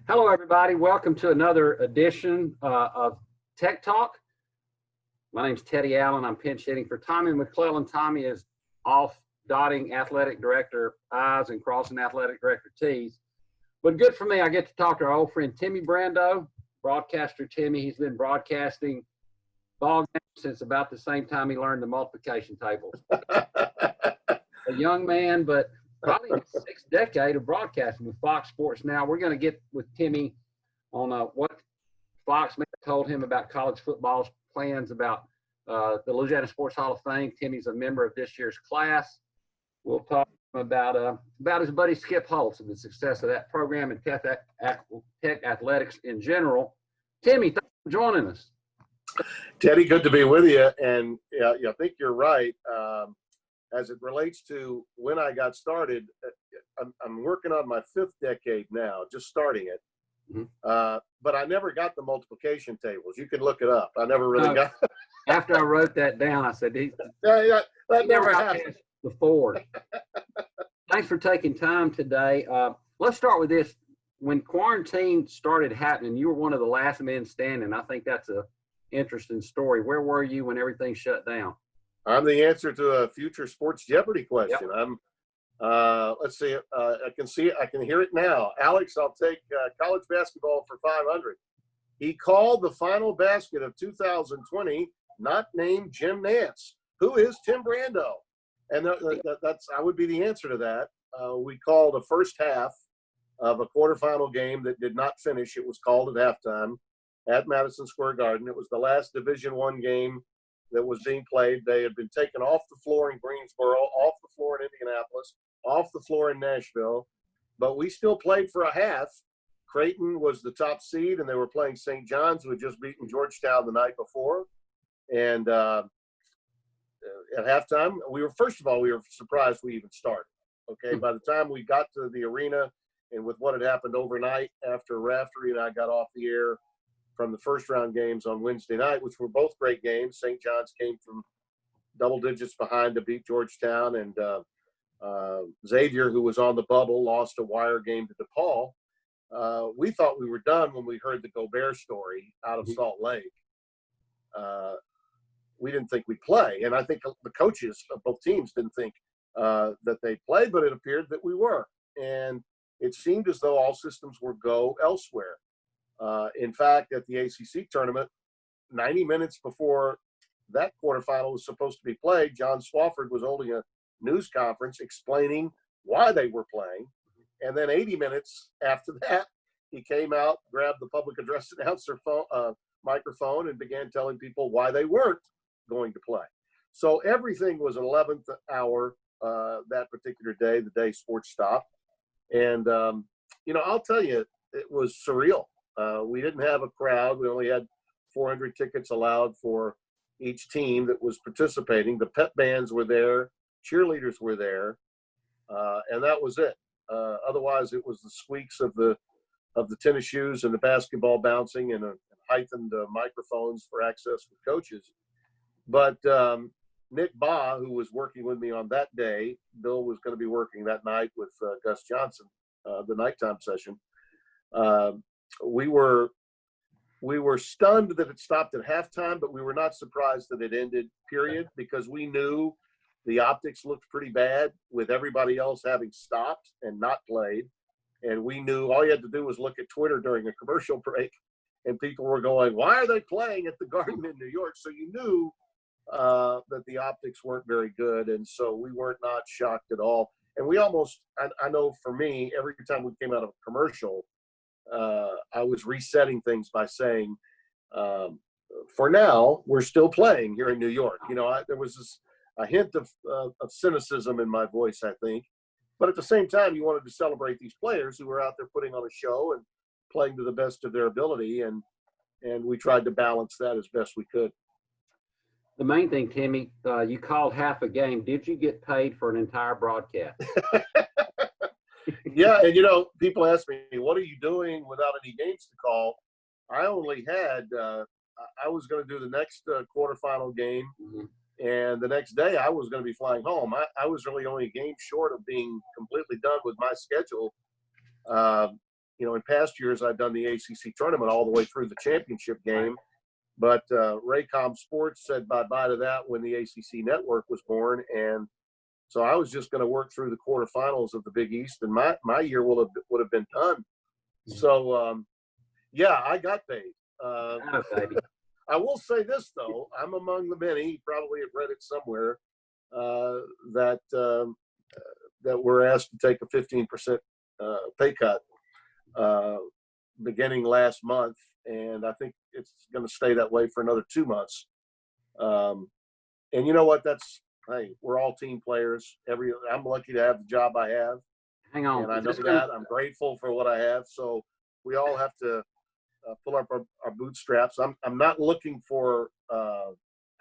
Hello, everybody. Welcome to another edition of Tech Talk. My name's Teddy Allen. I'm pinch hitting for Tommy McClellan. Tommy is off dotting athletic director I's and crossing athletic director T's. But good for me, I get to talk to our old friend Tim Brando, broadcaster Timmy. He's been broadcasting ball games since about the same time he learned the multiplication tables. A young man, but probably the sixth decade of broadcasting with Fox Sports now. We're going to get with Timmy on what Fox told him about college football's plans about the Louisiana Sports Hall of Fame. Timmy's a member of this year's class. We'll talk about his buddy Skip Holtz and the success of that program and tech athletics in general. Timmy, thanks for joining us. Teddy, good to be with you. And I think you're right. As it relates to when I got started, I'm working on my fifth decade now, just starting it. Mm-hmm. But I never got the multiplication tables. You can look it up. I never really got it. After I wrote that down, I said, that never happened before. Thanks for taking time today. Let's start with this. When quarantine started happening, you were one of the last men standing. I think that's an interesting story. Where were you when everything shut down? I'm the answer to a future Sports Jeopardy question. Yep. Let's see. I can hear it now. Alex, I'll take college basketball for 500. He called the final basket of 2020, not named Jim Nance. Who is Tim Brando? And I would be the answer to that. We called a first half of a quarterfinal game that did not finish. It was called at halftime at Madison Square Garden. It was the last Division I game that was being played. They had been taken off the floor in Greensboro, off the floor in Indianapolis, off the floor in Nashville, but we still played for a half. Creighton was the top seed, and they were playing St. John's, who had just beaten Georgetown the night before. And at halftime, we were surprised we even started. Okay, by the time we got to the arena, and with what had happened overnight after Raftery and I got off the air from the first round games on Wednesday night, which were both great games. St. John's came from double digits behind to beat Georgetown, and Xavier, who was on the bubble, lost a wire game to DePaul. We thought we were done when we heard the Gobert story out of Salt Lake. We didn't think we'd play, and I think the coaches of both teams didn't think that they'd play, but it appeared that we were. And it seemed as though all systems were go elsewhere. In fact, at the ACC tournament, 90 minutes before that quarterfinal was supposed to be played, John Swofford was holding a news conference explaining why they were playing. And then 80 minutes after that, he came out, grabbed the public address announcer microphone, and began telling people why they weren't going to play. So everything was an 11th hour that particular day, the day sports stopped. And, I'll tell you, it was surreal. We didn't have a crowd. We only had 400 tickets allowed for each team that was participating. The pep bands were there, cheerleaders were there, and that was it. Otherwise, it was the squeaks of the tennis shoes and the basketball bouncing and heightened microphones for access with coaches. But Nick Baugh, who was working with me on that day, Bill was going to be working that night with Gus Johnson, the nighttime session. We were stunned that it stopped at halftime, but we were not surprised that it ended, period, because we knew the optics looked pretty bad with everybody else having stopped and not played. And we knew all you had to do was look at Twitter during a commercial break, and people were going, why are they playing at the Garden in New York? So you knew that the optics weren't very good, and so we weren't not shocked at all. And we almost, I know for me, every time we came out of a commercial, I was resetting things by saying, for now, we're still playing here in New York. There was a hint of cynicism in my voice, I think. But at the same time, you wanted to celebrate these players who were out there putting on a show and playing to the best of their ability. And we tried to balance that as best we could. The main thing, Timmy, you called half a game. Did you get paid for an entire broadcast? Yeah, and people ask me, what are you doing without any games to call? I only had I was going to do the next quarterfinal game, and the next day I was going to be flying home. I was really only a game short of being completely done with my schedule. in past years, I've done the ACC tournament all the way through the championship game. But Raycom Sports said bye-bye to that when the ACC network was born. And so I was just going to work through the quarterfinals of the Big East, and my year would have been done. So, yeah, I got paid. I will say this, though. I'm among the many, you probably have read it somewhere, that were asked to take a 15% pay cut beginning last month, and I think it's going to stay that way for another 2 months. And you know what? Hey, we're all team players. I'm lucky to have the job I have. Hang on. And I know that. I'm grateful for what I have. So we all have to pull up our bootstraps. I'm not looking for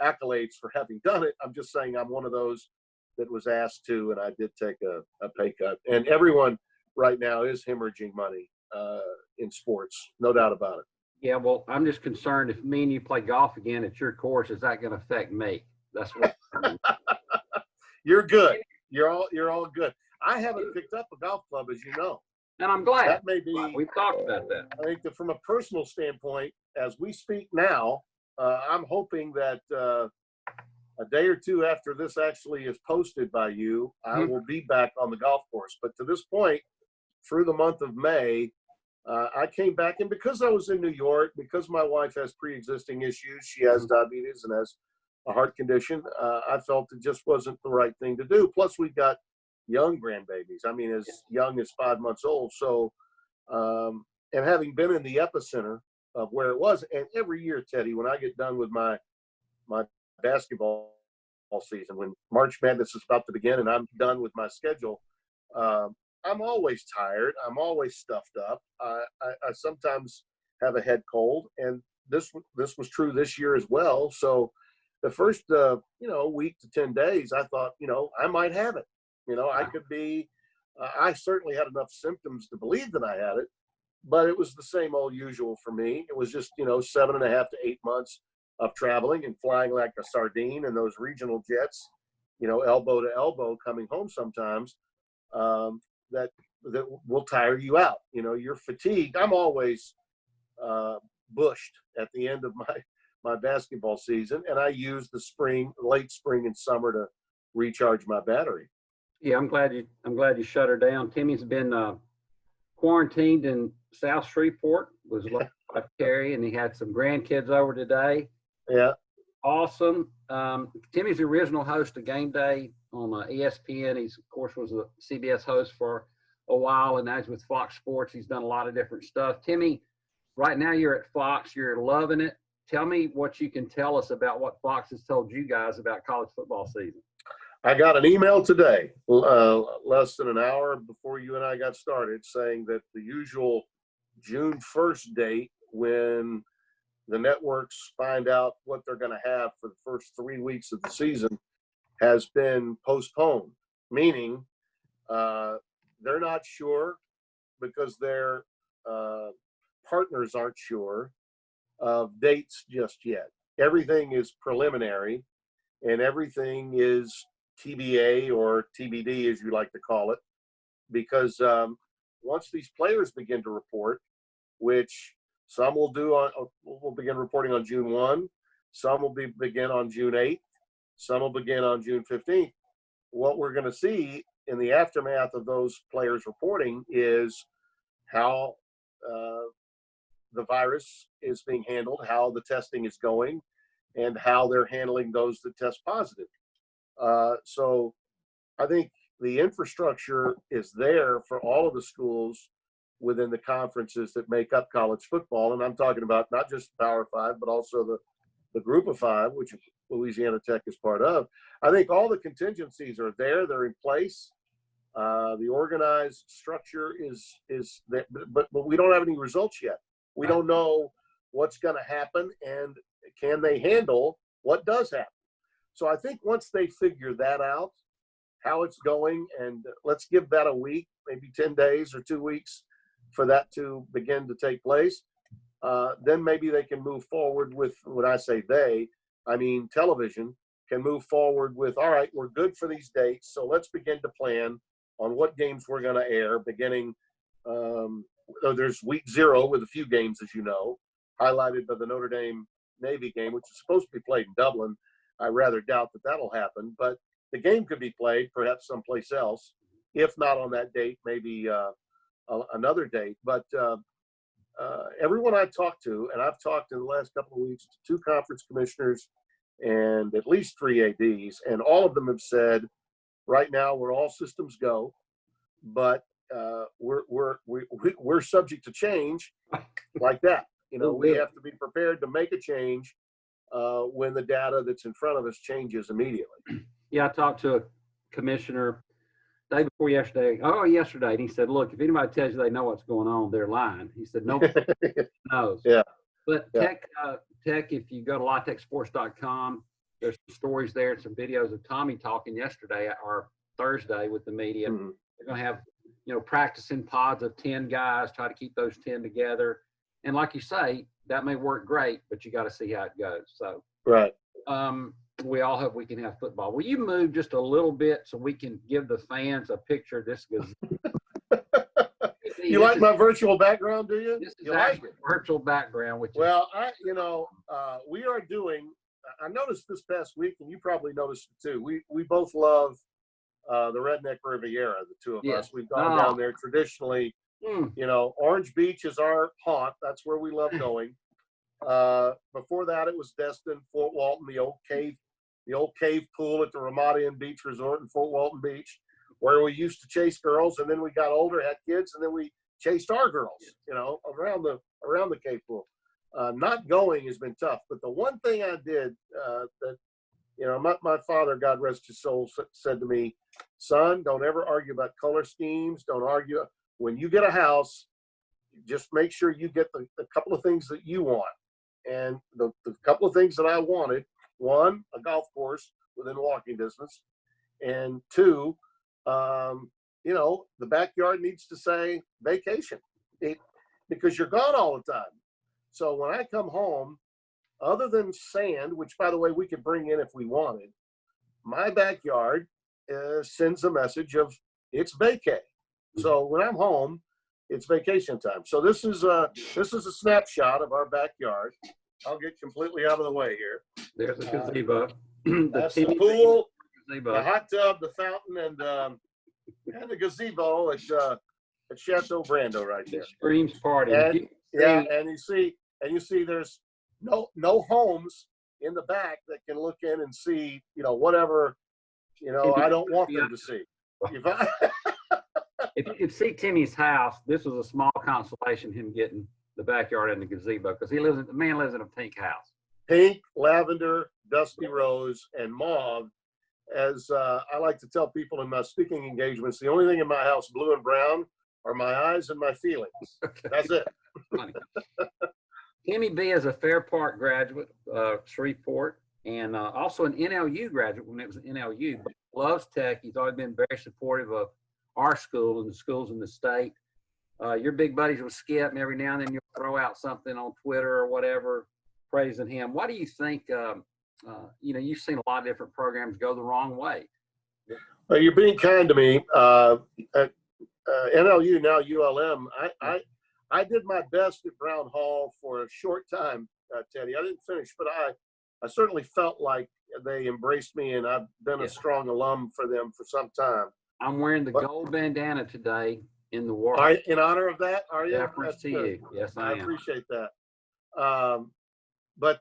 accolades for having done it. I'm just saying I'm one of those that was asked to, and I did take a pay cut. And everyone right now is hemorrhaging money in sports, no doubt about it. Yeah, well, I'm just concerned if me and you play golf again at your course, is that going to affect me? That's what. You're good. You're all good. I haven't picked up a golf club, as you know. And I'm glad. That may be. We've talked about that. I think that from a personal standpoint, as we speak now, I'm hoping that a day or two after this actually is posted by you, I will be back on the golf course. But to this point, through the month of May, I came back, and because I was in New York, because my wife has pre-existing issues, she has diabetes and has a heart condition, I felt it just wasn't the right thing to do. Plus, we've got young grandbabies. I mean, as young as 5 months old. So, and having been in the epicenter of where it was, and every year, Teddy, when I get done with my basketball season, when March Madness is about to begin and I'm done with my schedule, I'm always tired. I'm always stuffed up. I sometimes have a head cold, and this was true this year as well. So the first week to 10 days, I thought, I might have it. I could be. I certainly had enough symptoms to believe that I had it, but it was the same old usual for me. It was just 7.5 to 8 months of traveling and flying like a sardine in those regional jets, elbow to elbow, coming home sometimes. That will tire you out. You're fatigued. I'm always bushed at the end of my basketball season, and I use the late spring and summer to recharge my battery. Yeah, I'm glad you shut her down. Timmy's been quarantined in South Shreveport with his wife Carrie, and he had some grandkids over today. Yeah, awesome. Timmy's the original host of GameDay on ESPN. He's, of course, was a CBS host for a while, and now he's with Fox Sports. He's done a lot of different stuff. Timmy, right now you're at Fox. You're loving it. Tell me what you can tell us about what Fox has told you guys about college football season. I got an email today, less than an hour before you and I got started, saying that the usual June 1st date, when the networks find out what they're going to have for the first 3 weeks of the season, has been postponed, meaning they're not sure because their partners aren't sure of dates just yet. Everything is preliminary, and everything is TBA or TBD, as you like to call it, because once these players begin to report, which some will begin reporting on June 1, some will begin on June 8th, some will begin on June 15th. What we're going to see in the aftermath of those players reporting is how the virus is being handled, how the testing is going, and how they're handling those that test positive. So I think the infrastructure is there for all of the schools within the conferences that make up college football. And I'm talking about not just Power Five, but also the Group of Five, which Louisiana Tech is part of. I think all the contingencies are there. They're in place. The organized structure is there, but we don't have any results yet. We don't know what's going to happen, and can they handle what does happen. So I think once they figure that out, how it's going, and let's give that a week, maybe 10 days or 2 weeks for that to begin to take place, then maybe they can move forward with, when I say they, I mean television, can move forward with, all right, we're good for these dates, so let's begin to plan on what games we're going to air beginning there's week 0 with a few games, as you know, highlighted by the Notre Dame Navy game, which is supposed to be played in Dublin. I rather doubt that that'll happen, but the game could be played perhaps someplace else, if not on that date, maybe another date. But everyone I talked to, and I've talked in the last couple of weeks to 2 conference commissioners and at least 3 ADs, and all of them have said, right now we're all systems go, but we're subject to change like that. You know, we have to be prepared to make a change when the data that's in front of us changes immediately. Yeah, I talked to a commissioner day before yesterday. Yesterday, and he said, "Look, if anybody tells you they know what's going on, they're lying." He said, "Nobody knows." Yeah. But Yeah. Tech, if you go to LaTexSports.com, there's some stories there and some videos of Tommy talking yesterday or Thursday with the media. Mm-hmm. They're going to have, practicing pods of 10 guys, try to keep those 10 together. And like you say, that may work great, but you got to see how it goes. So, right. We all hope we can have football. Will you move just a little bit so we can give the fans a picture of this? You like my virtual background, do you? This is you like it? Virtual background. Well, we are doing. I noticed this past week, and you probably noticed it too. We both love the Redneck Riviera. The 2 of us. We've gone down there traditionally. Orange Beach is our haunt. That's where we love going. Before that, it was Destin, Fort Walton, the old cave pool at the Ramadian Beach Resort in Fort Walton Beach, where we used to chase girls, and then we got older, had kids, and then we chased our girls, around the cave pool. Not going has been tough, but the one thing I did that, my father, God rest his soul, said to me, "Son, don't ever argue about color schemes. Don't argue. When you get a house, just make sure you get the couple of things that you want." And the couple of things that I wanted, 1, a golf course within walking distance, and 2, the backyard needs to say vacation, because you're gone all the time. So when I come home, other than sand, which by the way we could bring in if we wanted, my backyard sends a message of it's vacay. So when I'm home, it's vacation time. So this is a snapshot of our backyard. I'll get completely out of the way here. There's a gazebo. That's the pool, the hot tub, the fountain, and the gazebo at Chateau Brando right there. Streams party. And, and you see there's no homes in the back that can look in and see, whatever, I don't want them to see. If you could see Timmy's house, this was a small consolation, him getting the backyard and the gazebo, because the man lives in a pink house. Pink, lavender, dusty rose, and mauve. As I like to tell people in my speaking engagements, the only thing in my house, blue and brown, are my eyes and my feelings. Okay. That's it. Timmy B is a Fair Park graduate of Shreveport, and also an NLU graduate when it was NLU, but loves Tech. He's always been very supportive of our school and the schools in the state. You're big buddies with Skip, and every now and then you'll throw out something on Twitter or whatever praising him. Why do you think, you've seen a lot of different programs go the wrong way? Well, you're being kind to me. At NLU, now ULM, I did my best at Brown Hall for a short time, Teddy. I didn't finish, but I certainly felt like they embraced me, and I've been a strong alum for them for some time. I'm wearing the gold bandana today in the war. In honor of that, are you? Yeah, to you. Yes, I am. I appreciate that. But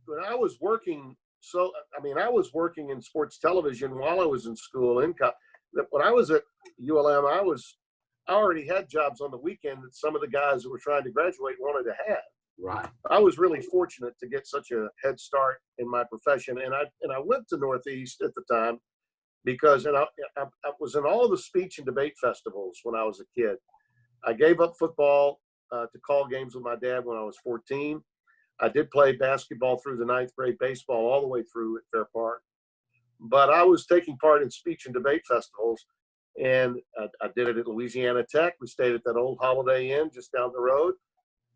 when I was working, I was working in sports television while I was in school. When I was at ULM, I already had jobs on the weekend that some of the guys that were trying to graduate wanted to have. Right. I was really fortunate to get such a head start in my profession, and I went to Northeast at the time because I was in all the speech and debate festivals when I was a kid. I gave up football to call games with my dad when I was 14. I did play basketball through the 9th grade, baseball all the way through at Fair Park. But I was taking part in speech and debate festivals, and I did it at Louisiana Tech. We stayed at that old Holiday Inn just down the road.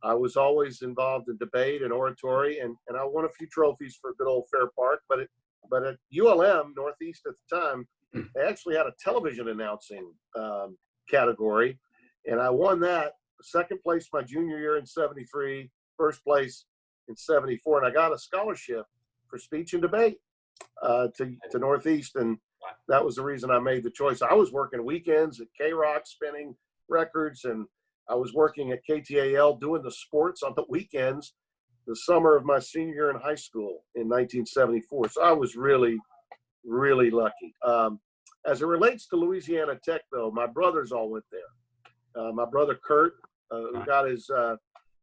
I was always involved in debate and oratory, and I won a few trophies for good old Fair Park. But at ULM, Northeast at the time, they actually had a television announcing category. And I won that. Second place my junior year in 73, first place in 74. And I got a scholarship for speech and debate to Northeast. And that was the reason I made the choice. I was working weekends at K-Rock spinning records, and I was working at KTAL doing the sports on the weekends the summer of my senior year in high school in 1974. So I was really, really lucky. As it relates to Louisiana Tech, though, my brothers all went there. My brother Kurt, who got his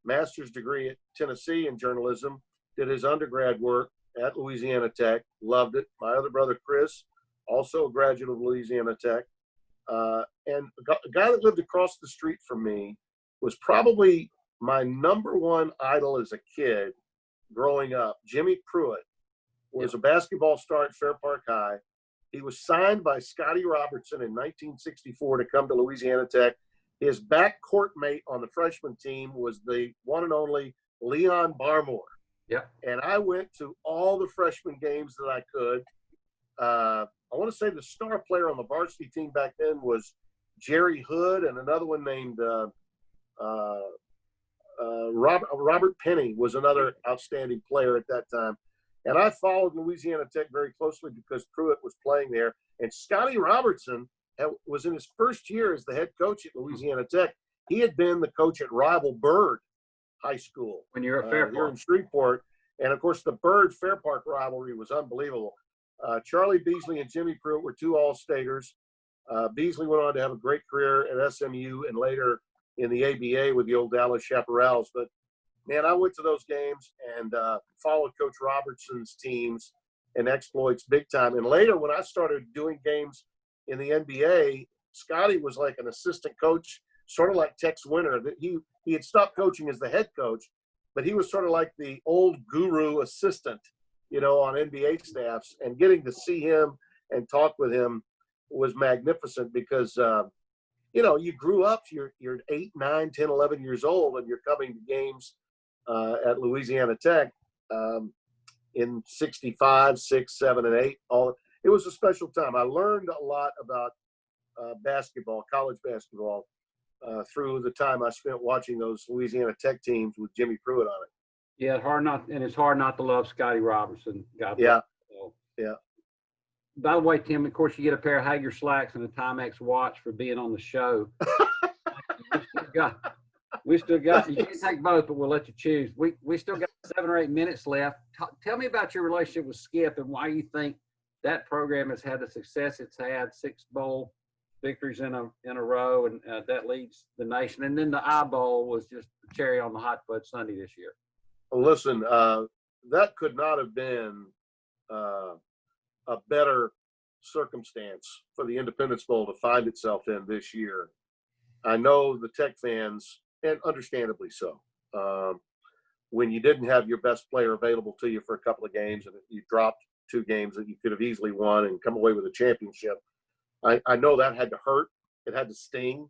master's degree at Tennessee in journalism, did his undergrad work at Louisiana Tech, loved it. My other brother Chris, also a graduate of Louisiana Tech. And a guy that lived across the street from me was probably my number one idol as a kid growing up. Jimmy Pruitt was a basketball star at Fair Park High. He was signed by Scotty Robertson in 1964 to come to Louisiana Tech. His backcourt mate on the freshman team was the one and only Leon Barmore. Yeah. And I went to all the freshman games that I could. I want to say the star player on the varsity team back then was Jerry Hood, and another one named Robert Penny was another outstanding player at that time. And I followed Louisiana Tech very closely because Pruitt was playing there. And Scotty Robertson was in his first year as the head coach at Louisiana Tech. He had been the coach at rival Byrd High School. When you're at Fair here Park. in Shreveport. And, of course, the Byrd Fair Park rivalry was unbelievable. Charlie Beasley and Jimmy Pruitt were two All-Staters. Beasley went on to have a great career at SMU and later in the ABA with the old Dallas Chaparrals. But, man, I went to those games and followed Coach Robertson's teams and exploits big time. And later when I started doing games in the NBA, Scotty was like an assistant coach, sort of like Tex Winter. He had stopped coaching as the head coach, but he was sort of like the old guru assistant, on NBA staffs. And getting to see him and talk with him was magnificent because, you grew up, you're 8, 9, 10, 11 years old, and you're coming to games at Louisiana Tech in 65, 6, 7, and 8. It was a special time. I learned a lot about basketball, college basketball, through the time I spent watching those Louisiana Tech teams with Jimmy Pruitt on it. Yeah, it's hard not to love Scotty Robertson. God bless. Yeah. So, Yeah. by the way, Tim, of course, you get a pair of Hager slacks and a Timex watch for being on the show. we still got. You can't take both, but we'll let you choose. We still got 7 or 8 minutes left. Tell me about your relationship with Skip and why you think that program has had the success it's had. 6 bowl victories in a row, and that leads the nation. And then the I Bowl was just the cherry on the hot fudge Sunday this year. Well, listen, that could not have been a better circumstance for the Independence Bowl to find itself in this year. I know the Tech fans, and understandably so, when you didn't have your best player available to you for a couple of games and you dropped 2 games that you could have easily won and come away with a championship, I know that had to hurt. It had to sting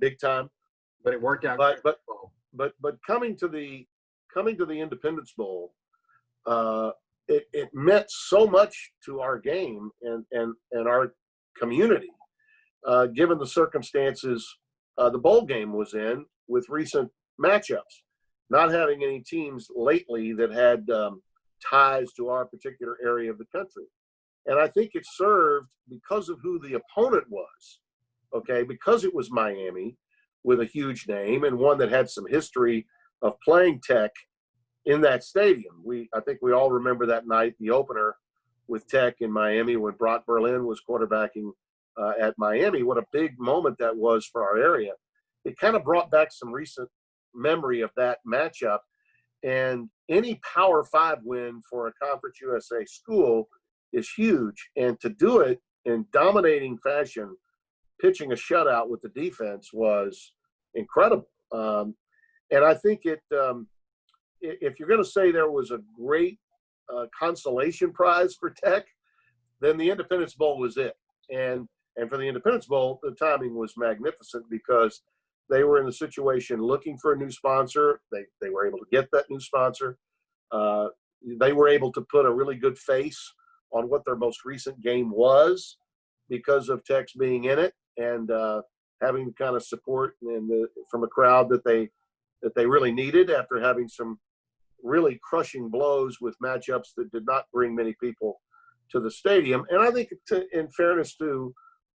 big time. But it worked out. But coming to the Independence Bowl, it meant so much to our game and our community, given the circumstances the bowl game was in with recent matchups, not having any teams lately that had ties to our particular area of the country. And I think it served because of who the opponent was, because it was Miami with a huge name and one that had some history of playing Tech in that stadium. I think we all remember that night, the opener with Tech in Miami when Brock Berlin was quarterbacking at Miami. What a big moment that was for our area. It kind of brought back some recent memory of that matchup. And any Power 5 win for a Conference USA school is huge. And to do it in dominating fashion, pitching a shutout with the defense was incredible. And I think if you're going to say there was a great consolation prize for Tech, then the Independence Bowl was it. And for the Independence Bowl, the timing was magnificent because they were in the situation looking for a new sponsor. They were able to get that new sponsor. They were able to put a really good face on what their most recent game was because of Tech's being in it. And having the kind of support from a crowd that they really needed after having some really crushing blows with matchups that did not bring many people to the stadium. And I think, in fairness to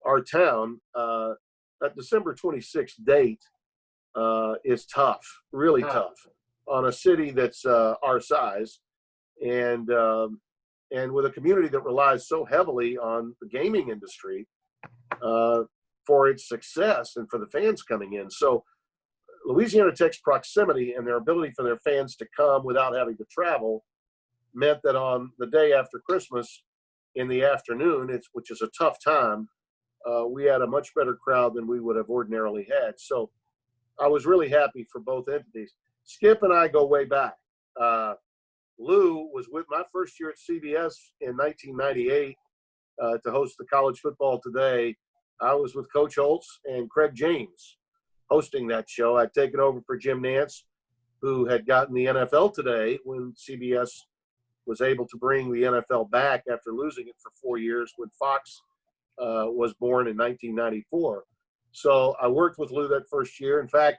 our town, that December 26th date is tough, really tough, on a city that's our size, and with a community that relies so heavily on the gaming industry for its success and for the fans coming in. So Louisiana Tech's proximity and their ability for their fans to come without having to travel meant that on the day after Christmas in the afternoon, which is a tough time, we had a much better crowd than we would have ordinarily had. So I was really happy for both entities. Skip and I go way back. Lou was with my first year at CBS in 1998 to host the College Football Today. I was with Coach Holtz and Craig James hosting that show. I'd taken over for Jim Nance, who had gotten the NFL Today when CBS was able to bring the NFL back after losing it for 4 years when Fox was born in 1994. So I worked with Lou that first year. In fact,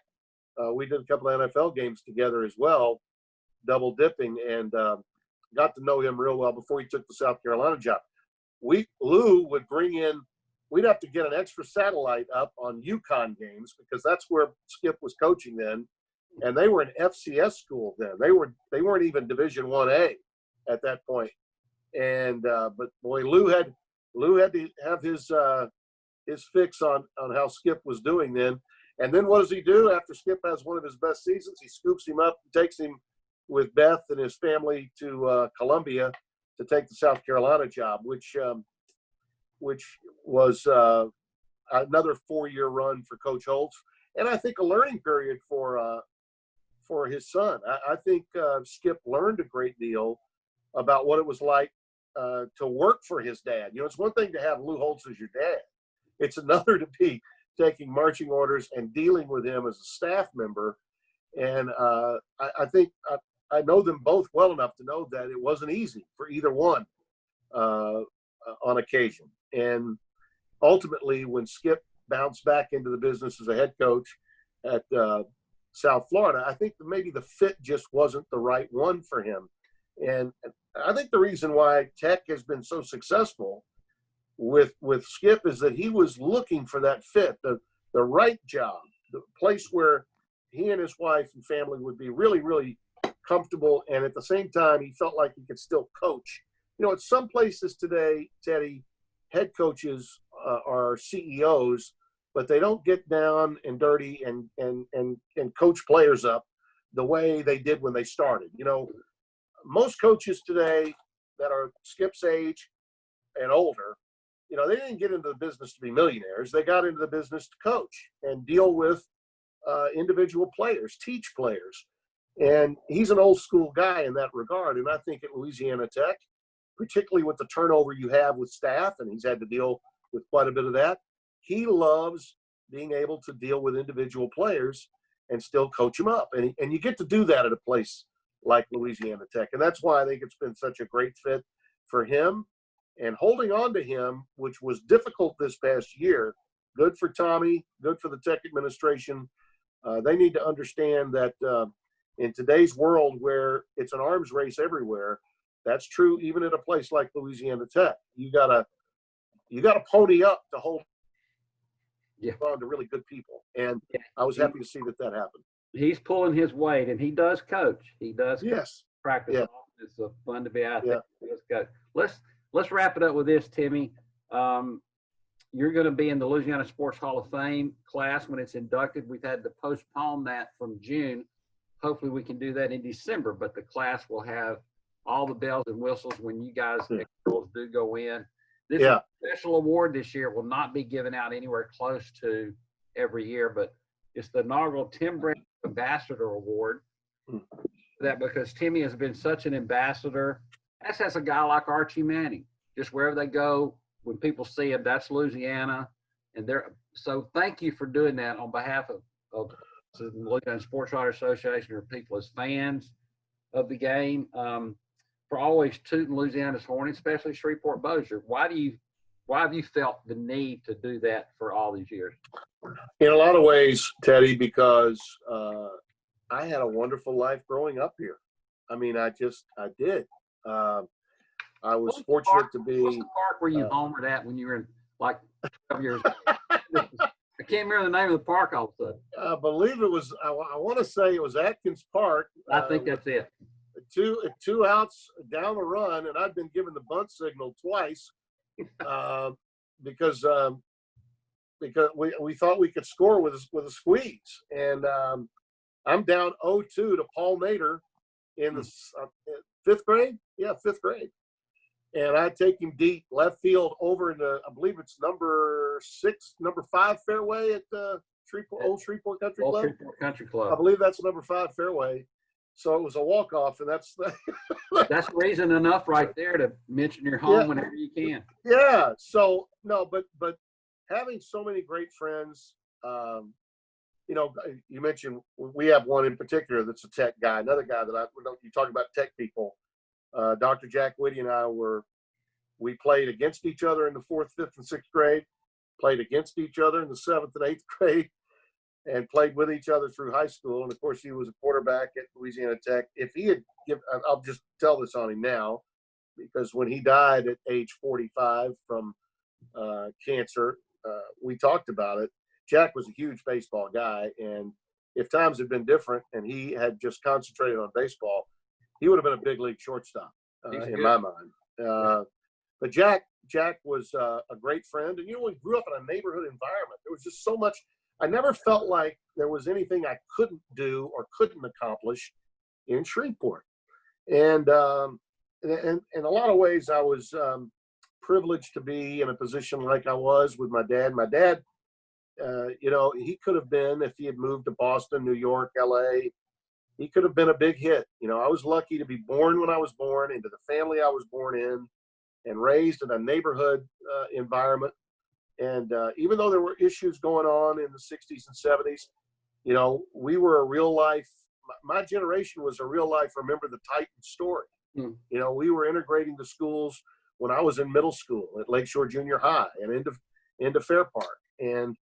we did a couple of NFL games together as well, double dipping, and got to know him real well before he took the South Carolina job. Lou would bring in, we'd have to get an extra satellite up on UConn games because that's where Skip was coaching then, and they were an FCS school then. They weren't even Division 1A at that point. And but boy, Lou had to have his fix on how Skip was doing then. And then what does he do after Skip has one of his best seasons? He scoops him up and takes him with Beth and his family to Columbia to take the South Carolina job, which was another 4-year run for Coach Holtz, and I think a learning period for his son. I think Skip learned a great deal about what it was like to work for his dad. You know, it's one thing to have Lou Holtz as your dad. It's another to be taking marching orders and dealing with him as a staff member. And I think I know them both well enough to know that it wasn't easy for either one on occasion. And ultimately, when Skip bounced back into the business as a head coach at South Florida, I think that maybe the fit just wasn't the right one for him. And I think the reason why Tech has been so successful with Skip is that he was looking for that fit, the right job, the place where he and his wife and family would be really, really comfortable. And at the same time, he felt like he could still coach. You know, at some places today, Teddy, head coaches are CEOs, but they don't get down and dirty and coach players up the way they did when they started. You know, most coaches today that are Skip's age and older, you know, they didn't get into the business to be millionaires. They got into the business to coach and deal with individual players, teach players. And he's an old school guy in that regard. And I think at Louisiana Tech, particularly with the turnover you have with staff, and he's had to deal with quite a bit of that, he loves being able to deal with individual players and still coach them up. And you get to do that at a place like Louisiana Tech. And that's why I think it's been such a great fit for him. And holding on to him, which was difficult this past year, good for Tommy, good for the Tech administration. They need to understand that in today's world where it's an arms race everywhere, that's true even at a place like Louisiana Tech. You gotta pony up to hold on to really good people. And I was happy to see that happened. He's pulling his weight, and he does coach. He does practice. Yeah. It's fun to be out there. Let's wrap it up with this, Timmy. You're going to be in the Louisiana Sports Hall of Fame class when it's inducted. We've had to postpone that from June. Hopefully we can do that in December, but the class will have all the bells and whistles when you guys do go in. This is a special award this year. It will not be given out anywhere close to every year, but it's the inaugural Tim Brando Ambassador Award. That because Timmy has been such an ambassador, as has a guy like Archie Manning. Just wherever they go, when people see him, that's Louisiana. And so thank you for doing that on behalf of the Louisiana Sports Writers Association or people as fans of the game, for always tooting Louisiana's horn, especially Shreveport Bossier. Why do you Why have you felt the need to do that for all these years? In a lot of ways, Teddy, because I had a wonderful life growing up here. I mean, I did. I was fortunate to be. What's the park where you homered at when you were in like 12 years old? I can't remember the name of the park all of a sudden. I believe it was, I want to say it was Atkins Park. I think that's it. Two outs down the run, and I'd been given the bunt signal twice because we thought we could score with a squeeze. And I'm down 0-2 to Paul Nader in the fifth grade. Yeah, fifth grade. And I take him deep left field over in the, I believe it's number 5 fairway at the Old Shreveport Country Club. Shreveport Country Club. I believe that's number 5 fairway. So it was a walk-off, and that's that's reason enough right there to mention your home whenever you can. Yeah. So no, but having so many great friends, you know, you mentioned we have one in particular that's a Tech guy. Another guy that you talk about Tech people. Dr. Jack Whitty and I we played against each other in the 4th, 5th, and 6th grade, played against each other in the 7th and 8th grade, and played with each other through high school. And of course, he was a quarterback at Louisiana Tech. If he had I'll just tell this on him now, because when he died at age 45 from cancer, we talked about it. Jack was a huge baseball guy, and if times had been different and he had just concentrated on baseball, he would have been a big league shortstop in my mind. But Jack was a great friend. And, you know, we grew up in a neighborhood environment. There was just so much. I never felt like there was anything I couldn't do or couldn't accomplish in Shreveport. And in a lot of ways, I was privileged to be in a position like I was with my dad. My dad, you know, he could have been, if he had moved to Boston, New York, LA, he could have been a big hit. You know, I was lucky to be born when I was born, into the family I was born in, and raised in a neighborhood environment. And even though there were issues going on in the 60s and 70s, you know, we were a real life, my generation was a real life Remember the Titan story. You know, we were integrating the schools when I was in middle school at Lakeshore Junior High and into Fair Park. And,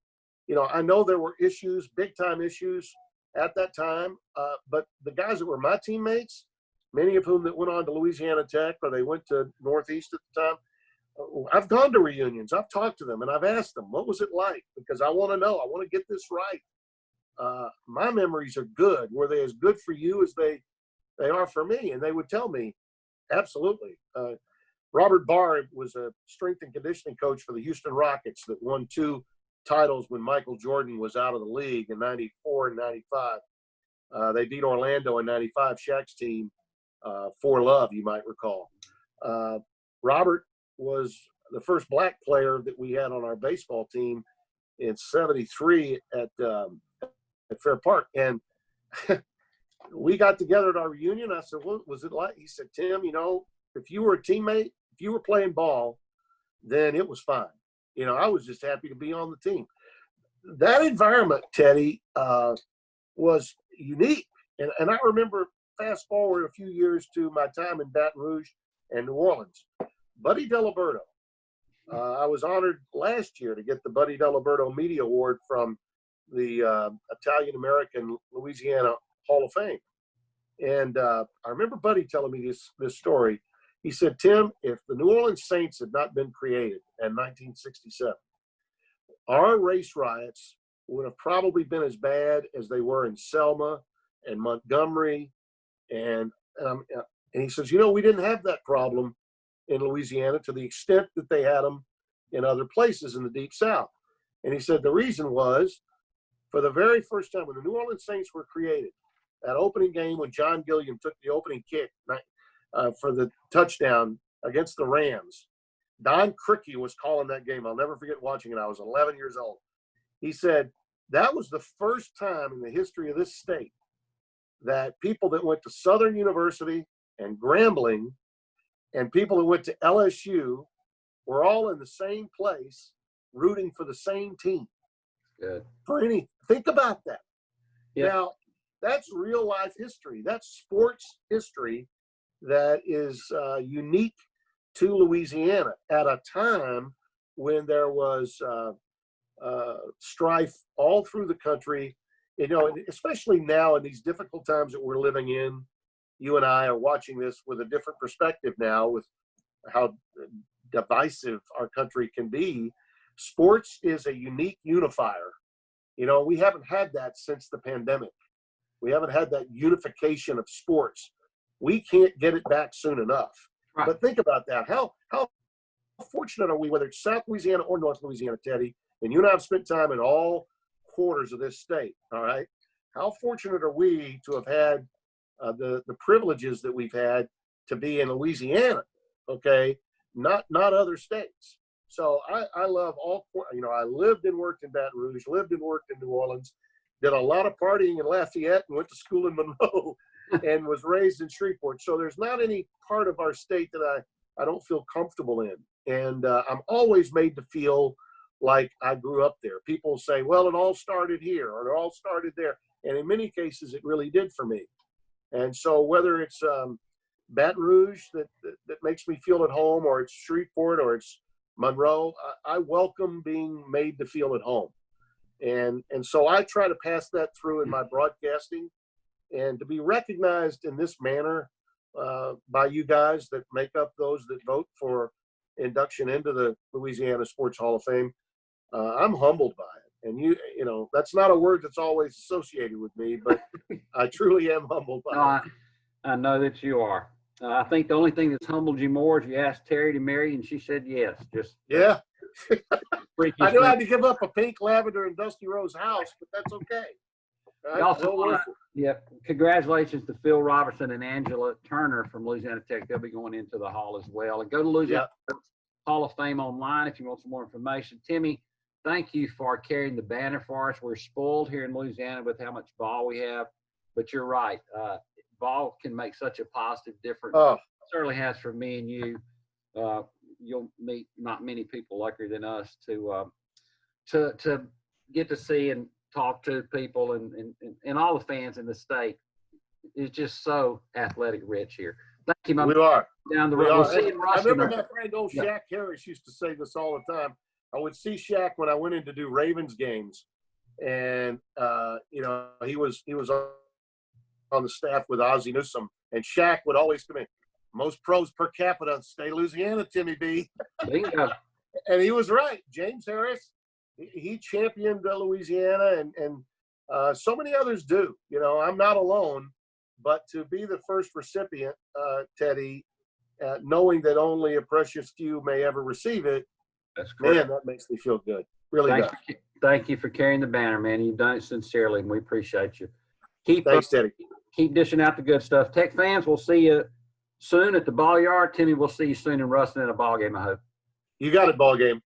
you know, I know there were issues, big time issues at that time, but the guys that were my teammates, many of whom that went on to Louisiana Tech or they went to Northeast at the time, I've gone to reunions. I've talked to them, and I've asked them, what was it like? Because I want to know. I want to get this right. My memories are good. Were they as good for you as they are for me? And they would tell me, absolutely. Robert Barr was a strength and conditioning coach for the Houston Rockets that won 2 titles when Michael Jordan was out of the league in 94 and 95. They beat Orlando in 95, Shaq's team, for love, you might recall. Robert was the first black player that we had on our baseball team in 73 at Fair Park. And we got together at our reunion. I said, what was it like? He said, Tim, you know, if you were a teammate, if you were playing ball, then it was fine. You know, I was just happy to be on the team. That environment, Teddy, was unique. And I remember, fast forward a few years to my time in Baton Rouge and New Orleans. Buddy Diliberto. I was honored last year to get the Buddy Diliberto Media Award from the Italian-American Louisiana Hall of Fame. And I remember Buddy telling me this story. He said, Tim, if the New Orleans Saints had not been created in 1967, our race riots would have probably been as bad as they were in Selma and Montgomery. And he says, you know, we didn't have that problem in Louisiana to the extent that they had them in other places in the Deep South. And he said the reason was, for the very first time when the New Orleans Saints were created, that opening game when John Gilliam took the opening kick for the touchdown against the Rams, Don Criqui was calling that game. I'll never forget watching it. I was 11 years old. He said that was the first time in the history of this state that people that went to Southern University and Grambling and people who went to LSU were all in the same place rooting for the same team. Good. Think about that. Yeah. Now, that's real life history. That's sports history that is unique to Louisiana at a time when there was strife all through the country, you know, especially now in these difficult times that we're living in. You and I are watching this with a different perspective now, with how divisive our country can be. Sports is a unique unifier. You know, we haven't had that since the pandemic. We haven't had that unification of sports. We can't get it back soon enough. Right. But think about that. How fortunate are we, whether it's South Louisiana or North Louisiana, Teddy, and you and I have spent time in all quarters of this state, all right? How fortunate are we to have had the privileges that we've had to be in Louisiana, okay? Not other states. So I love all, you know, I lived and worked in Baton Rouge, lived and worked in New Orleans, did a lot of partying in Lafayette, and went to school in Monroe and was raised in Shreveport. So there's not any part of our state that I don't feel comfortable in. And I'm always made to feel like I grew up there. People say, well, it all started here or it all started there. And in many cases, it really did for me. And so whether it's Baton Rouge that makes me feel at home, or it's Shreveport, or it's Monroe, I welcome being made to feel at home. And so I try to pass that through in my broadcasting, and to be recognized in this manner by you guys that make up those that vote for induction into the Louisiana Sports Hall of Fame. I'm humbled by it. And you know, that's not a word that's always associated with me, but I truly am humbled by it. I know that you are. I think the only thing that's humbled you more is you asked Terry to marry, and she said yes. Just yeah. I knew I had freaky. to give up a pink, lavender, and dusty rose house, but that's okay. We also want to, congratulations to Phil Robertson and Angela Turner from Louisiana Tech. They'll be going into the hall as well. And go to Louisiana Hall of Fame online if you want some more information. Timmy, thank you for carrying the banner for us. We're spoiled here in Louisiana with how much ball we have, but you're right. Ball can make such a positive difference. Oh. It certainly has for me and you. You'll meet not many people luckier than us to get to see and talk to people and all the fans in the state. It's just so athletic rich here. Thank you, my We are. down the road. We'll see you in I Ruston. remember my friend old Shaq Harris used to say this all the time. I would see Shaq when I went in to do Ravens games, and you know, he was on the staff with Ozzie Newsome, and Shaq would always come in. Most pros per capita stay Louisiana, Timmy B. Bingo. And he was right. James Harris, he championed Louisiana, and so many others do. You know, I'm not alone, but to be the first recipient, Teddy, knowing that only a precious few may ever receive it, That's correct. man, that makes me feel good. Really does. Thank you for carrying the banner, man. You've done it sincerely, and we appreciate you. Thanks, Teddy. Keep dishing out the good stuff. Tech fans, we'll see you soon at the ball yard. Timmy, we'll see you soon in Ruston in a ball game, I hope. You got it, ball game.